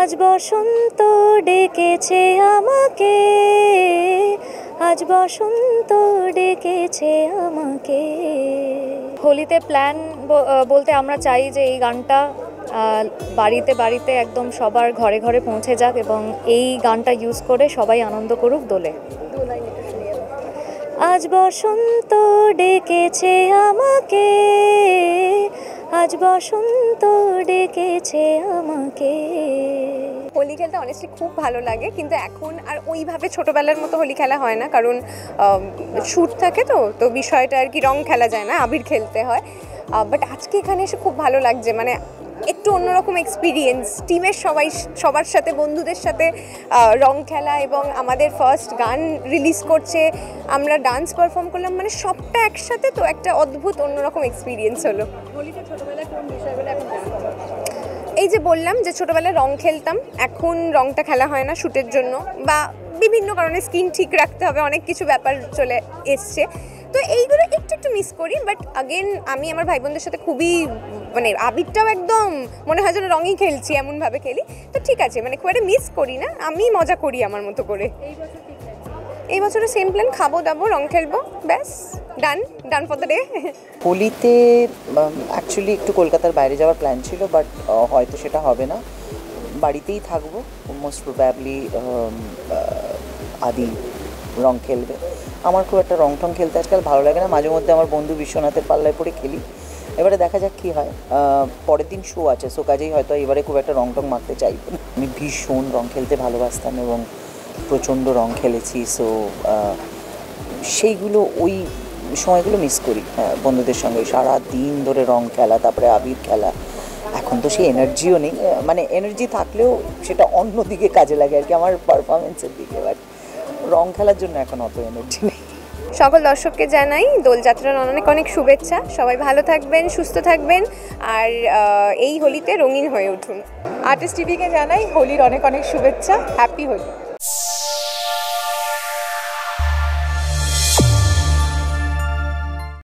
আজ বসন্ত ডেকেছে আমাকে, আজ বসন্ত ডেকেছে আমাকে। হোলিতে প্ল্যান বলতে আমরা চাই যে এই গানটা বাড়িতে বাড়িতে একদম সবার ঘরে ঘরে পৌঁছে যাক এবং এই গানটা ইউজ করে সবাই আনন্দ করুক দোলে। আজ বসন্ত ডেকেছে আমাকে, আজ বসন্ত ডেকেছে আমাকে। হোলি খেলতে অনেস্টলি খুব ভালো লাগে, কিন্তু এখন আর ওইভাবে ছোটোবেলার মতো হোলি খেলা হয় না, কারণ শ্যুট থাকে তো বিষয়টা আর কি রং খেলা যায় না, আবির খেলতে হয়। বাট আজকে এখানে এসে খুব ভালো লাগছে, মানে একটু অন্যরকম এক্সপিরিয়েন্স, টিমের সবার সাথে বন্ধুদের সাথে রং খেলা, এবং আমাদের ফার্স্ট গান রিলিজ করছে, আমরা ডান্স পারফর্ম করলাম, মানে সবটা একসাথে, তো একটা অদ্ভুত অন্যরকম এক্সপিরিয়েন্স হলো। এই যে বললাম যে ছোটোবেলায় রং খেলতাম, এখন রংটা খেলা হয় না শ্যুটের জন্য, বা বিভিন্ন কারণে স্কিন ঠিক রাখতে হবে, অনেক কিছু ব্যাপার চলে এসছে, তো এইগুলো একটু একটু মিস করি। বাট আগেন আমি আমার ভাই বোনদের সাথে খুবই, মানে আবিরটাও একদম মনে হয় যেন রঙই খেলছি, এমনভাবে খেলি, তো ঠিক আছে, মানে খুব একটা মিস করি না, আমি মজা করি আমার মতো করে। এই বছরে সেম প্ল্যান, খাবো দাবো রং খেলবো, ব্যাস ডান ফর দ্য ডে। হোলিতে অ্যাকচুয়ালি একটু কলকাতার বাইরে যাওয়ার প্ল্যান ছিল, বাট হয়তো সেটা হবে না, বাড়িতেই থাকবো। মোস্ট প্রবাবলি আদি রং খেলবে। আমার খুব একটা রং টং খেলতে আজকাল ভালো লাগে না, মাঝে মধ্যে আমার বন্ধু বিশ্বনাথের পাল্লায় পড়ে খেলি, এবারে দেখা যাক কী হয়। পরের দিন শো আছে, সো কাজেই হয়তো এবারে খুব একটা রং টং মাখতে চাইব না। আমি ভীষণ রং খেলতে ভালোবাসতাম এবং প্রচণ্ড রং খেলেছি, সো সেইগুলো ওই সময়গুলো মিস করি বন্ধুদের সঙ্গে সারা দিন ধরে রং খেলা, তারপরে আবির খেলা। এখন তো সেই এনার্জিও নেই, মানে এনার্জি থাকলেও সেটা অন্য দিকে কাজে লাগে আর কি, আমার পারফরমেন্সের দিকে, বাট রং খেলার জন্য এখন অত এনার্জি নেই। সকল দর্শককে জানাই দোলযাত্রার অনেক অনেক শুভেচ্ছা, সবাই ভালো থাকবেন, সুস্থ থাকবেন, আর এই হোলিতে রঙিন হয়ে উঠুন। আর্টিস্ট টিভিকে জানাই হোলির অনেক অনেক শুভেচ্ছা, হ্যাপি হোলি।